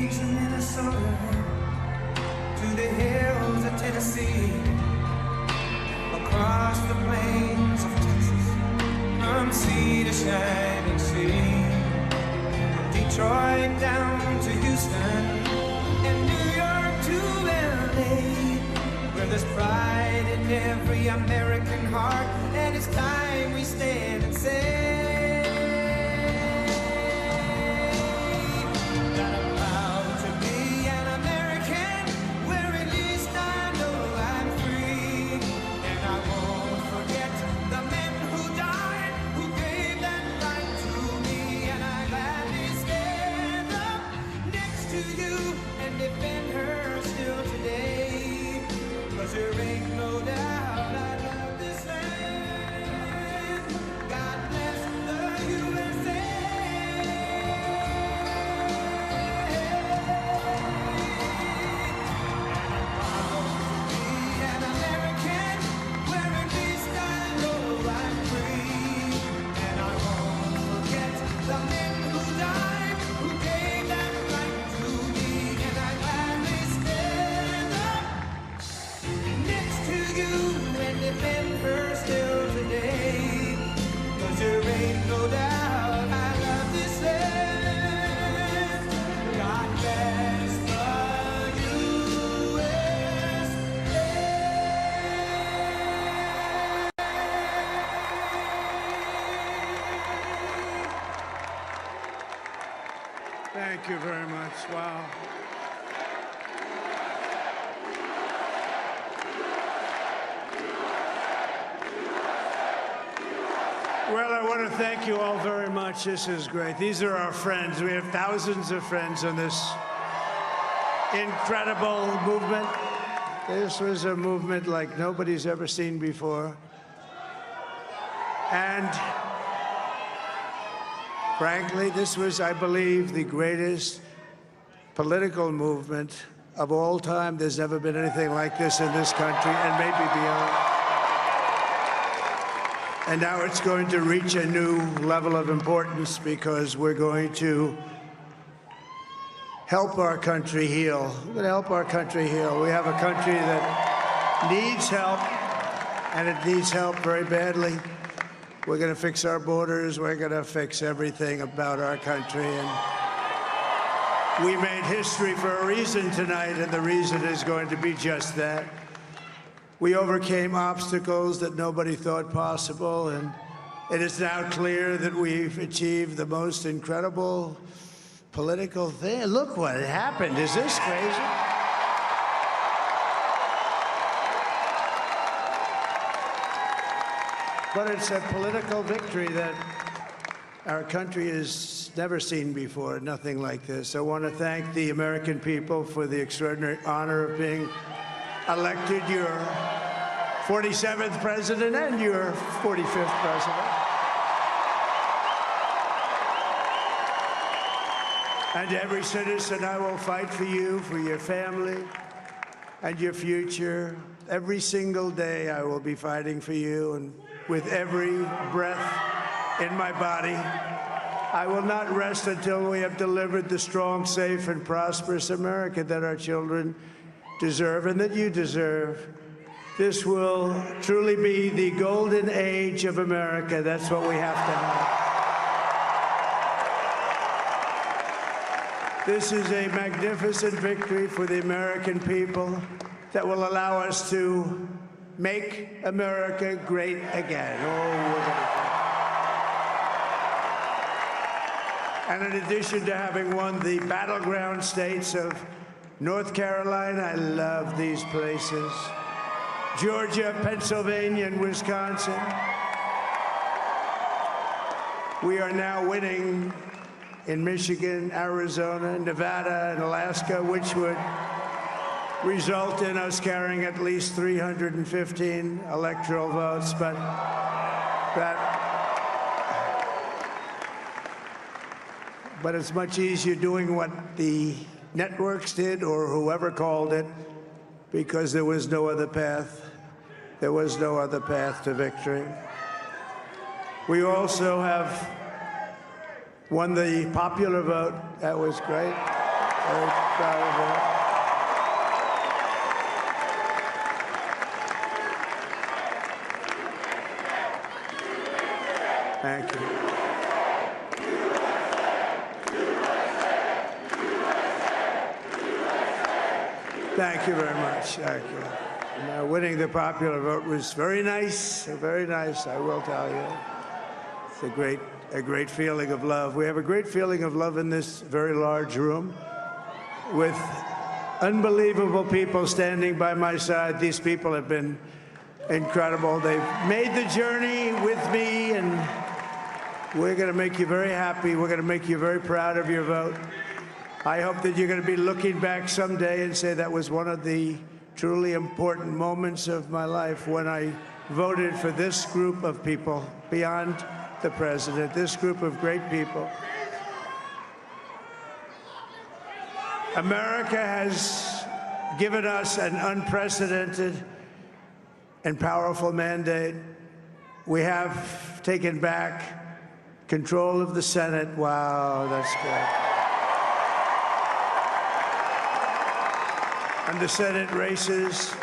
plains of Minnesota to the hills of Tennessee, across the plains of Texas, from sea to shining sea, from Detroit down to Houston and New York to LA, where there's pride in every American heart, and it's time we stand and say that I'm proud to be an American, where at least I know I'm free, and I won't forget the men who died, who gave that right to me, and I gladly stand up next to you and defend her still today, 'cause there ain't no doubt I love this land. God bless the USA. Be an American, where at least I know I'm free, and I won't forget the men who died, who gave that right to me, and I gladly stand up next to you and defend her still today, 'cause there ain't no doubt I love this land. God bless the USA. Thank you very much. Wow. Well, I want to thank you all very much. This is great. These are our friends. We have thousands of friends on this incredible movement. This was a movement like nobody's ever seen before. And frankly, this was, I believe, the greatest political movement of all time. There's never been anything like this in this country, and maybe beyond. And now it's going to reach a new level of importance, because we're going to help our country heal. We're going to help our country heal. We have a country that needs help, and it needs help very badly. We're going to fix our borders. We're going to fix everything about our country. And we made history for a reason tonight, and the reason is going to be just that. We overcame obstacles that nobody thought possible, and it is now clear that we've achieved the most incredible political thing. Look what happened. Is this crazy? But it's a political victory that our country has never seen before, nothing like this. I want to thank the American people for the extraordinary honor of being elected your 47th president and your 45th president. And every citizen, I will fight for you, for your family, and your future. Every single day, I will be fighting for you, and with every breath in my body, I will not rest until we have delivered the strong, safe, and prosperous America that our children deserve and that you deserve. This will truly be the golden age of America. That's what we have to have. This is a magnificent victory for the American people that will allow us to make America great again. And in addition to having won the battleground states of North Carolina, I love these places, Georgia, Pennsylvania, and Wisconsin, we are now winning in Michigan, Arizona, Nevada, and Alaska, which would result in us carrying at least 315 electoral votes, but it's much easier doing what the networks did or whoever called it, because there was no other path. There was no other path to victory. We also have won the popular vote. That was great. Very proud of her. Thank you. Thank you very much. Thank you. Winning the popular vote was very nice, I will tell you. It's a great feeling of love. We have a great feeling of love in this very large room with unbelievable people standing by my side. These people have been incredible. They've made the journey with me, and we're going to make you very happy. We're going to make you very proud of your vote. I hope that you're going to be looking back someday and say that was one of the truly important moments of my life when I voted for this group of people beyond the president, this group of great people. America has given us an unprecedented and powerful mandate. We have taken back control of the Senate. Wow, that's good. And the Senate races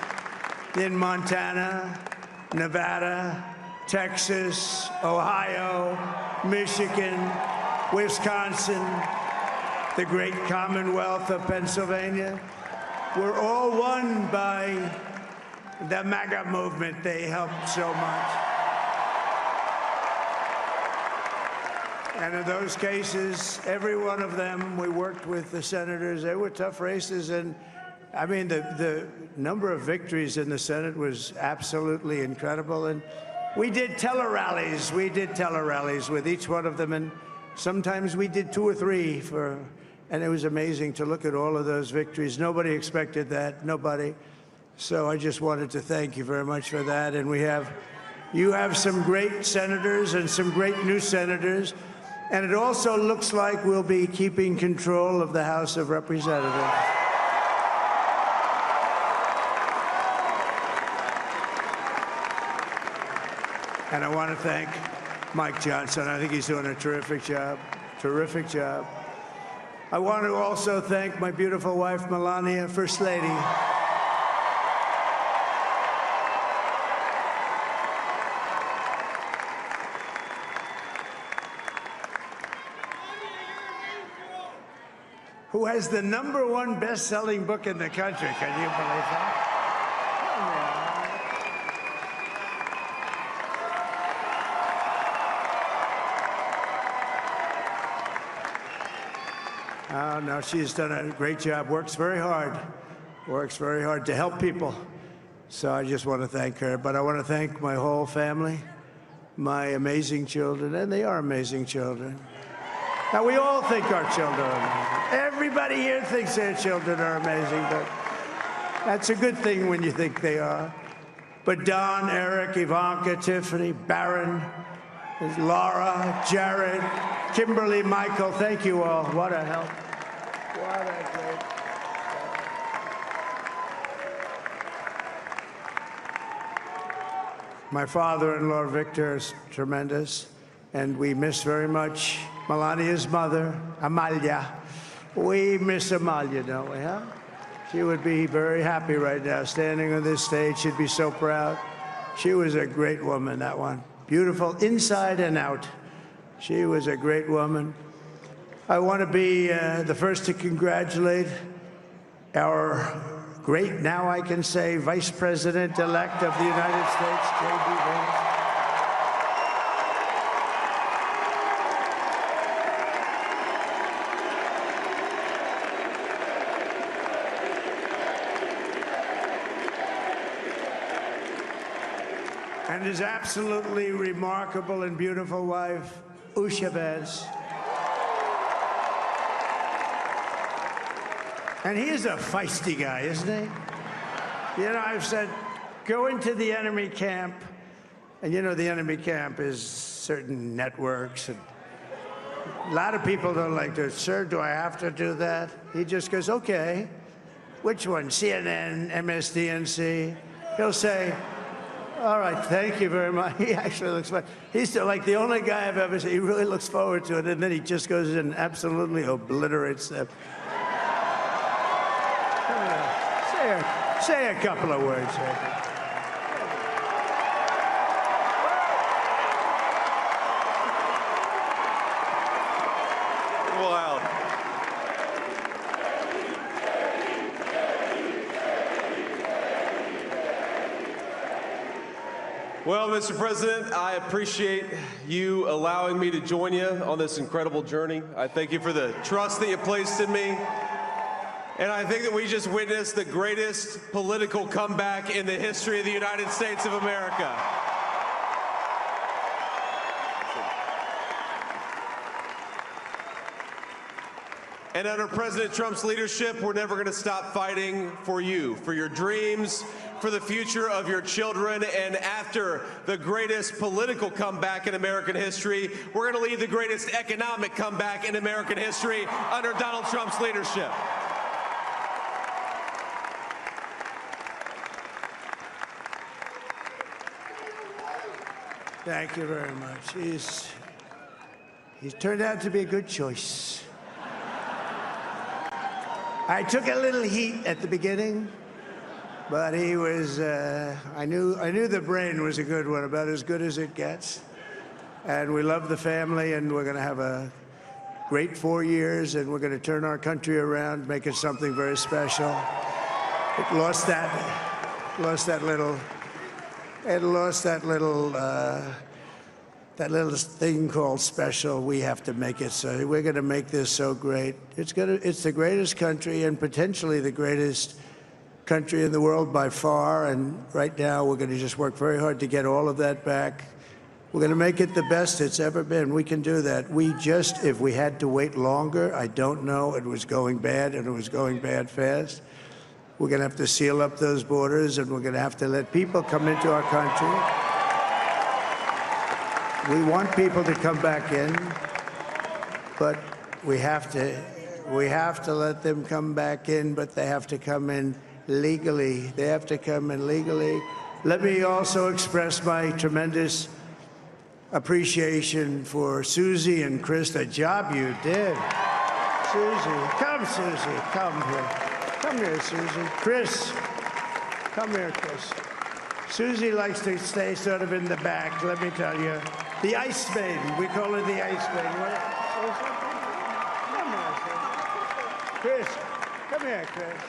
in Montana, Nevada, Texas, Ohio, Michigan, Wisconsin, the great Commonwealth of Pennsylvania, were all won by the MAGA movement. They helped so much. And in those cases, every one of them, we worked with the senators. They were tough races, and I mean, the number of victories in the Senate was absolutely incredible. And we did tele-rallies. We did tele-rallies with each one of them. And sometimes we did 2 or 3 and it was amazing to look at all of those victories. Nobody expected that, nobody. So I just wanted to thank you very much for that. And you have some great senators and some great new senators. And it also looks like we'll be keeping control of the House of Representatives. And I want to thank Mike Johnson. I think he's doing a terrific job. Terrific job. I want to also thank my beautiful wife, Melania, First Lady. Who has the #1 best-selling book in the country. Can you believe that? Oh, no, she's done a great job, works very hard to help people. So I just want to thank her. But I want to thank my whole family, my amazing children, and they are amazing children. Now, we all think our children are amazing. Everybody here thinks their children are amazing, but that's a good thing when you think they are. But Don, Eric, Ivanka, Tiffany, Barron, Laura, Jared, Kimberly, Michael, thank you all. What a help. What a great help. My father-in-law, Victor, is tremendous, and we miss very much Melania's mother, Amalia. We miss Amalia, don't we, huh? She would be very happy right now, standing on this stage. She'd be so proud. She was a great woman, that one. Beautiful inside and out. She was a great woman. I want to be the first to congratulate our great, now I can say, Vice President-elect of the United States, JD Vance. And his absolutely remarkable and beautiful wife, Usha Vance. And he is a feisty guy, isn't he? You know, I've said, go into the enemy camp, and you know the enemy camp is certain networks, and a lot of people don't like to, sir, do I have to do that? He just goes, okay, which one, CNN, MSDNC? He'll say, all right, thank you very much. He actually looks fun. He's like the only guy I've ever seen. He really looks forward to it, and then he just goes in and absolutely obliterates them. Say a couple of words, JD. Wow. Well, Mr. President, I appreciate you allowing me to join you on this incredible journey. I thank you for the trust that you placed in me. And I think that we just witnessed the greatest political comeback in the history of the United States of America. And under President Trump's leadership, we're never going to stop fighting for you, for your dreams, for the future of your children. And after the greatest political comeback in American history, we're going to lead the greatest economic comeback in American history under Donald Trump's leadership. Thank you very much. He's turned out to be a good choice. I took a little heat at the beginning, but he was, I knew the brain was a good one, about as good as it gets. And we love the family, and we're going to have a great 4 years, and we're going to turn our country around, make it something very special. It lost that little thing called special. We have to make it so. We're going to make this so great. It's the greatest country and potentially the greatest country in the world by far. And right now, we're going to just work very hard to get all of that back. We're going to make it the best it's ever been. We can do that. If we had to wait longer, I don't know. It was going bad, and it was going bad fast. We're going to have to seal up those borders, and we're going to have to let people come into our country. We want people to come back in, but we have to let them come back in, but they have to come in legally. They have to come in legally. Let me also express my tremendous appreciation for Susie and Chris, the job you did. Susie, come here. Come here, Susie. Chris, come here, Chris. Susie likes to stay sort of in the back, let me tell you. The Ice Maiden, we call her the Ice Maiden. Come on, Chris. Come here, Chris.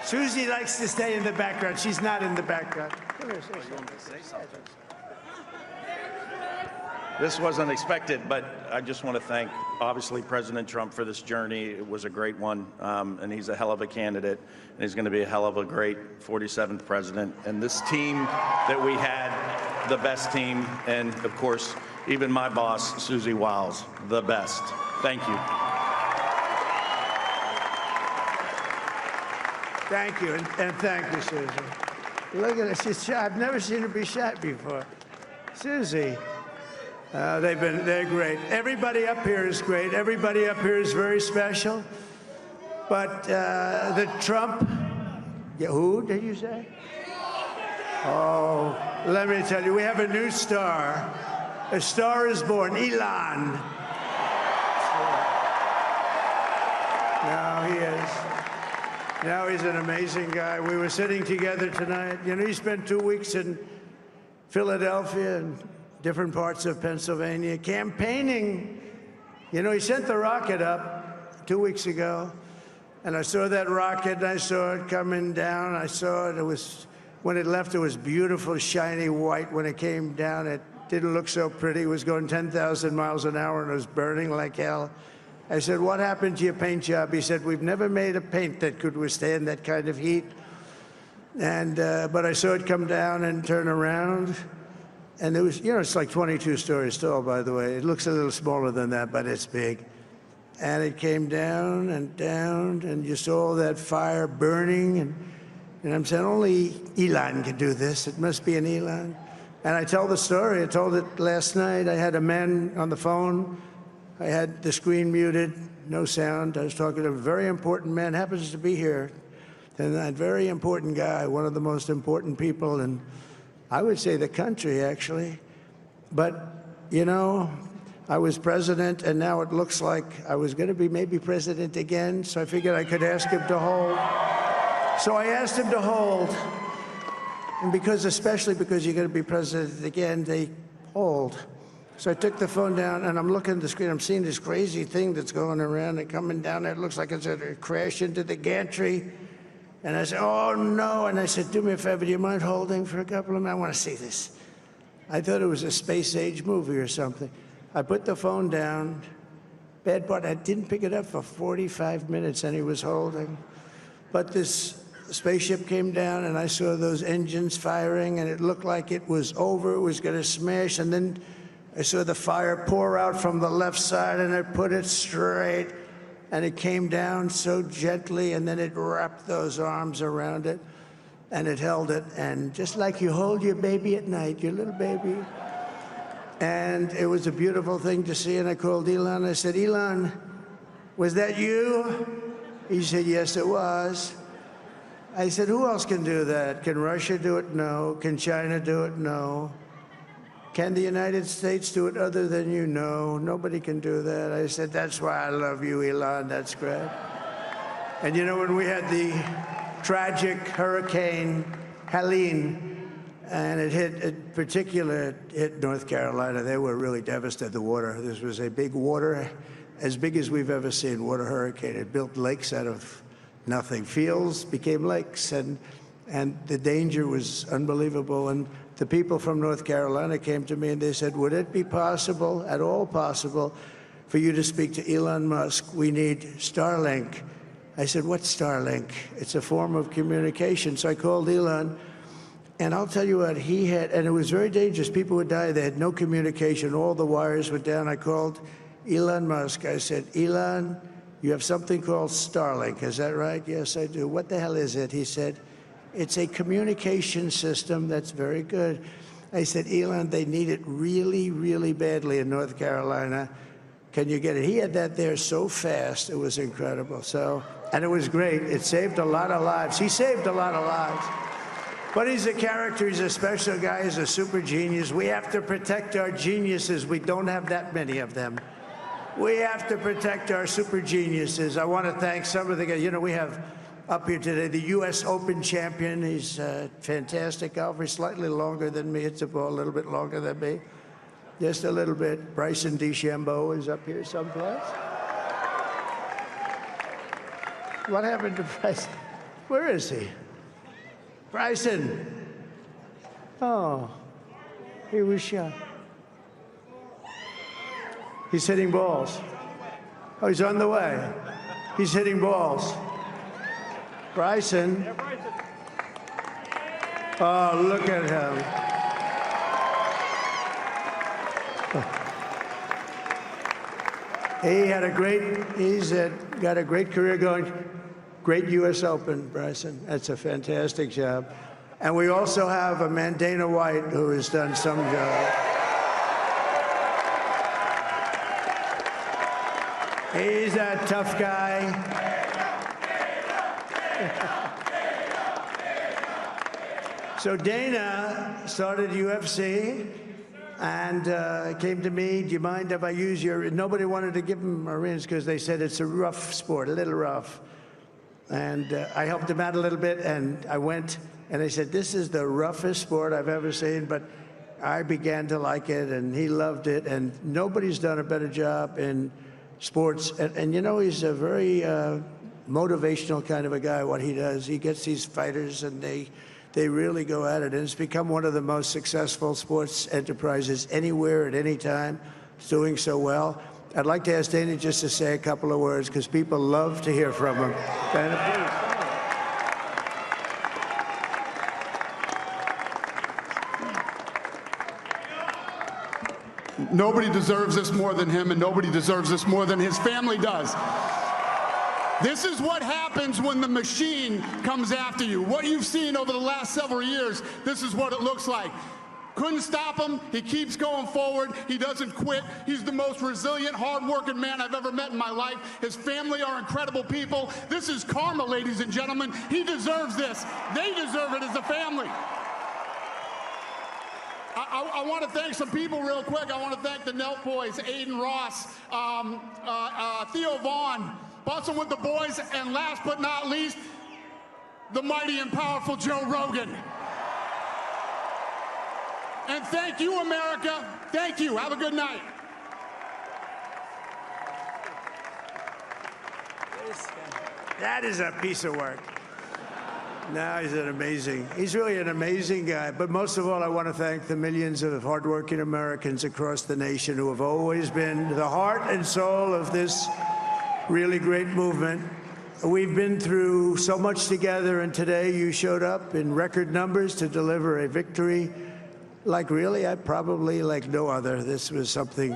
Susie likes to stay in the background. She's not in the background. Come here, say something. This wasn't expected, but I just want to thank, obviously, President Trump for this journey. It was a great one, and he's a hell of a candidate, and he's going to be a hell of a great 47th president. And this team that we had, the best team, and, of course, even my boss, Susie Wiles, the best. Thank you. Thank you, and thank you, Susie. Look at her. She's shy. I've never seen her be shy before. Susie. They're great. Everybody up here is great. Everybody up here is very special. But the Trump, who did you say? Oh, let me tell you, we have a new star. A star is born, Elon. Now he is. Now he's an amazing guy. We were sitting together tonight. You know, he spent 2 weeks in Philadelphia and different parts of Pennsylvania, campaigning. You know, he sent the rocket up 2 weeks ago, and I saw that rocket, and I saw it coming down. I saw it. It was, when it left, it was beautiful, shiny white. When it came down, it didn't look so pretty. It was going 10,000 miles an hour, and it was burning like hell. I said, what happened to your paint job? He said, we've never made a paint that could withstand that kind of heat. And, but I saw it come down and turn around. And there was, you know, it's like 22 stories tall, by the way. It looks a little smaller than that, but it's big. And it came down, and you saw all that fire burning. And I'm saying, only Elon can do this. It must be an Elon. And I tell the story. I told it last night. I had a man on the phone. I had the screen muted, no sound. I was talking to a very important man, happens to be here. And that very important guy, one of the most important people in, I would say, the country, actually. But, you know, I was president, and now it looks like I was going to be maybe president again, so I figured I could ask him to hold. So I asked him to hold, and especially because you're going to be president again, they hold. So I took the phone down, and I'm looking at the screen. I'm seeing this crazy thing that's going around and coming down there. It looks like it's going to crash into the gantry. And I said, oh, no. And I said, do me a favor, do you mind holding for a couple of minutes? I want to see this. I thought it was a space-age movie or something. I put the phone down. Bad part, I didn't pick it up for 45 minutes, and he was holding. But this spaceship came down, and I saw those engines firing, and it looked like it was over. It was going to smash. And then I saw the fire pour out from the left side, and I put it straight. And it came down so gently, and then it wrapped those arms around it, and it held it. And just like you hold your baby at night, your little baby. And it was a beautiful thing to see. And I called Elon. I said, Elon, was that you? He said, yes, it was. I said, who else can do that? Can Russia do it? No. Can China do it? No. Can the United States do it other than you? No. Nobody can do that. I said, that's why I love you, Elon. That's great. And you know, when we had the tragic Hurricane Helene, and it hit North Carolina. They were really devastated, the water. This was a big water, as big as we've ever seen, water hurricane. It built lakes out of nothing. Fields became lakes, and the danger was unbelievable. And the people from North Carolina came to me and they said, would it be possible, at all possible, for you to speak to Elon Musk? We need Starlink. I said, what's Starlink? It's a form of communication. So I called Elon. And I'll tell you what, he had, and it was very dangerous. People would die. They had no communication. All the wires were down. I called Elon Musk. I said, Elon, you have something called Starlink. Is that right? Yes, I do. What the hell is it? He said, it's a communication system that's very good. I said, Elon, they need it really, really badly in North Carolina. Can you get it? He had that there so fast. It was incredible. So, and it was great. It saved a lot of lives. He saved a lot of lives. But he's a character, he's a special guy, he's a super genius. We have to protect our geniuses. We don't have that many of them. We have to protect our super geniuses. I want to thank some of the guys. You know, we have up here today the U.S. Open champion. He's a fantastic golfer. He's slightly longer than me. Hits the ball a little bit longer than me. Just a little bit. Bryson DeChambeau is up here someplace. What happened to Bryson? Where is he? Bryson. Oh, he was shot. He's hitting balls. Oh, he's on the way. He's hitting balls. Bryson. Oh, look at him. He's got a great career going. Great U.S. Open, Bryson. That's a fantastic job. And we also have a man, Dana White, who has done some job. He's a tough guy. So Dana started UFC and came to me, do you mind if I use your... Nobody wanted to give him Marines because they said it's a rough sport, a little rough. And I helped him out a little bit, and I went, and I said, this is the roughest sport I've ever seen, but I began to like it, and he loved it, and nobody's done a better job in sports. And you know, he's a very motivational kind of a guy, what he does. He gets these fighters, and they really go at it, and it's become one of the most successful sports enterprises anywhere at any time. It's doing so well. I'd like to ask Dana just to say a couple of words, because people love to hear from him. Dana, please. Nobody deserves this more than him, and nobody deserves this more than his family does. This is what happens when the machine comes after you. What you've seen over the last several years, this is what it looks like. Couldn't stop him. He keeps going forward. He doesn't quit. He's the most resilient, hard-working man I've ever met in my life. His family are incredible people. This is karma, ladies and gentlemen. He deserves this. They deserve it as a family. I want to thank some people real quick. I want to thank the Nelk Boys, Aiden Ross, Theo Vaughn, Bustin' with the Boys, and last but not least, the mighty and powerful Joe Rogan. And thank you, America. Thank you. Have a good night. That is a piece of work. No, he's really an amazing guy. But most of all, I want to thank the millions of hardworking Americans across the nation who have always been the heart and soul of this really great movement. We've been through so much together, and today you showed up in record numbers to deliver a victory like probably like no other. This was something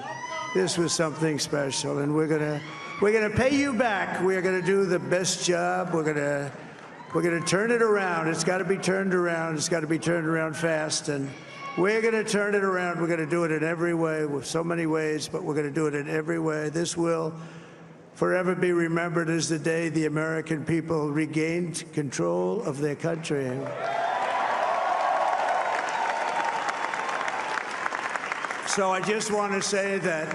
special, and we're gonna pay you back. We're gonna do the best job. We're gonna turn it around. It's got to be turned around. It's got to be turned around fast, and we're gonna turn it around. We're gonna do it in every way, with so many ways, but we're gonna do it in every way. This will forever be remembered as the day the American people regained control of their country. So I just want to say that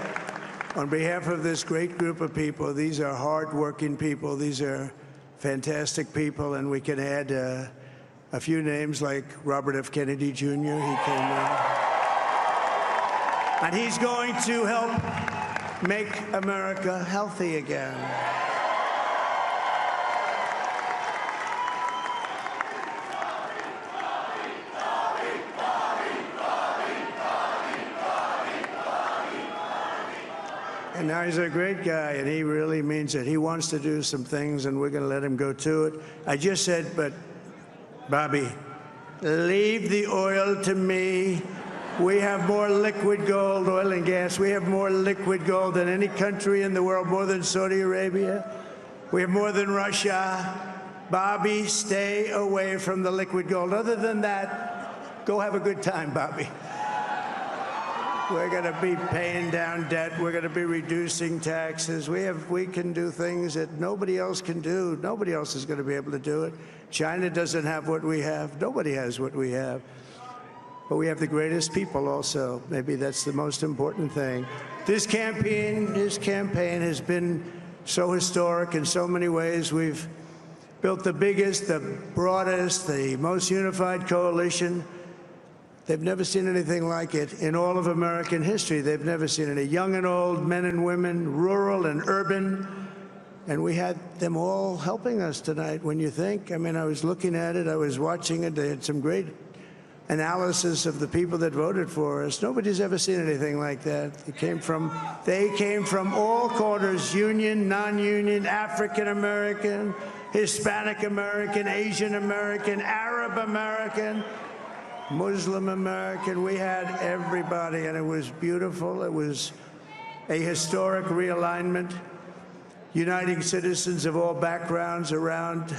on behalf of this great group of people, these are hard-working people. These are fantastic people, and we can add a few names like Robert F. Kennedy Jr. He came in. And he's going to help make America healthy again. And now he's a great guy, and he really means it. He wants to do some things, and we're going to let him go to it. I just said, but, Bobby, leave the oil to me. We have more liquid gold, oil and gas. We have more liquid gold than any country in the world, more than Saudi Arabia. We have more than Russia. Bobby, stay away from the liquid gold. Other than that, go have a good time, Bobby. We're going to be paying down debt. We're going to be reducing taxes. We can do things that nobody else can do. Nobody else is going to be able to do it. China doesn't have what we have. Nobody has what we have. But we have the greatest people also. Maybe that's the most important thing. This campaign has been so historic in so many ways. We've built the biggest, the broadest, the most unified coalition. They've never seen anything like it in all of American history. They've never seen it. Young and old, men and women, rural and urban. And we had them all helping us tonight. When you think, I mean, I was looking at it, I was watching it. They had some great analysis of the people that voted for us. Nobody's ever seen anything like that. They came from all corners, union, non-union, African American, Hispanic American, Asian American, Arab American, Muslim American. We had everybody, and it was beautiful. It was a historic realignment, uniting citizens of all backgrounds around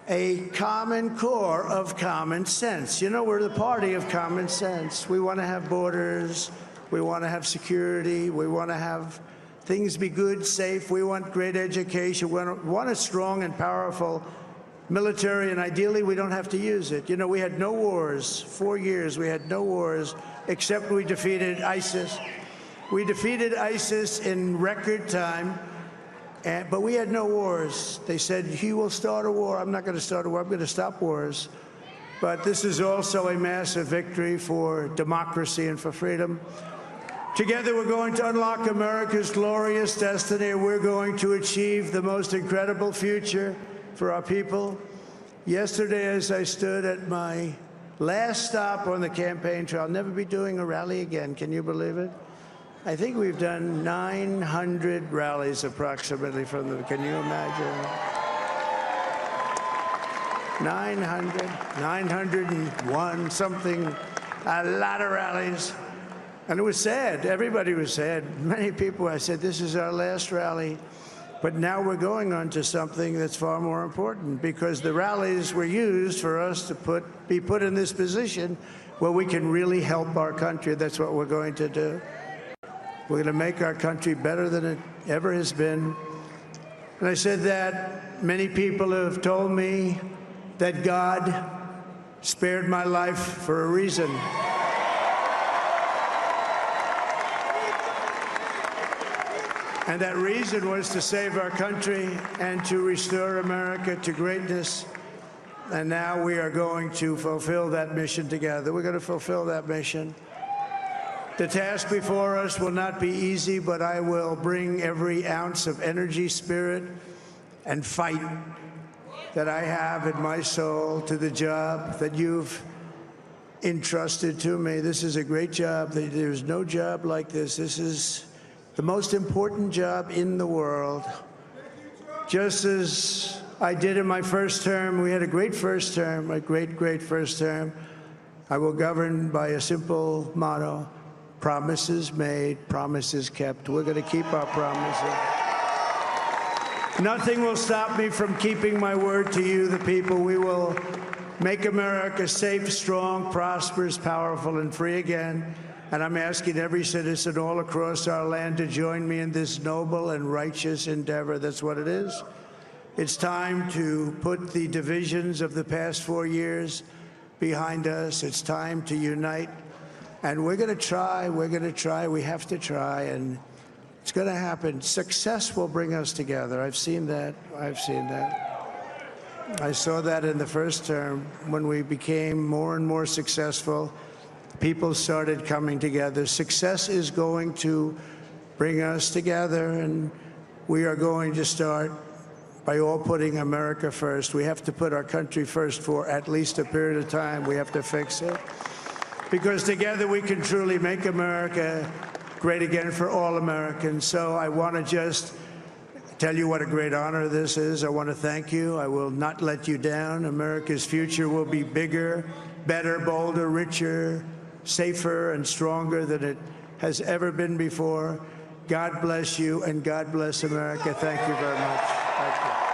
a common core of common sense. You know, we're the party of common sense. We want to have borders. We want to have security. We want to have things be good, safe. We want great education. We want a strong and powerful military, and ideally we don't have to use it. You know, we had no wars. 4 years we had no wars, except we defeated ISIS. We defeated ISIS in record time, but we had no wars. They said, he will start a war. I'm not going to start a war. I'm going to stop wars. But this is also a massive victory for democracy and for freedom. Together we're going to unlock America's glorious destiny. We're going to achieve the most incredible future for our people. Yesterday, as I stood at my last stop on the campaign trail, I'll never be doing a rally again. Can you believe it? I think we've done 900 rallies approximately from the, can you imagine? 901, something, a lot of rallies. And it was sad. Everybody was sad. Many people, I said, this is our last rally. But now we're going on to something that's far more important, because the rallies were used for us to be put in this position where we can really help our country. That's what we're going to do. We're going to make our country better than it ever has been. And I said that many people have told me that God spared my life for a reason. And that reason was to save our country and to restore America to greatness. And now we are going to fulfill that mission together. We're going to fulfill that mission. The task before us will not be easy, but I will bring every ounce of energy, spirit, and fight that I have in my soul to the job that you've entrusted to me. This is a great job. There's no job like this. This is the most important job in the world. Just as I did in my first term, we had a great first term, a great first term. I will govern by a simple motto: promises made, promises kept. We're going to keep our promises. Nothing will stop me from keeping my word to you, the people. We will make America safe, strong, prosperous, powerful, and free again. And I'm asking every citizen all across our land to join me in this noble and righteous endeavor. That's what it is. It's time to put the divisions of the past 4 years behind us. It's time to unite. And we're going to try. We're going to try. We have to try. And it's going to happen. Success will bring us together. I've seen that. I've seen that. I saw that in the first term when we became more and more successful. People started coming together. Success is going to bring us together, and we are going to start by all putting America first. We have to put our country first for at least a period of time. We have to fix it. Because together we can truly make America great again for all Americans. So I want to just tell you what a great honor this is. I want to thank you. I will not let you down. America's future will be bigger, better, bolder, richer, safer, and stronger than it has ever been before. God bless you, and God bless America. Thank you very much. Thank you.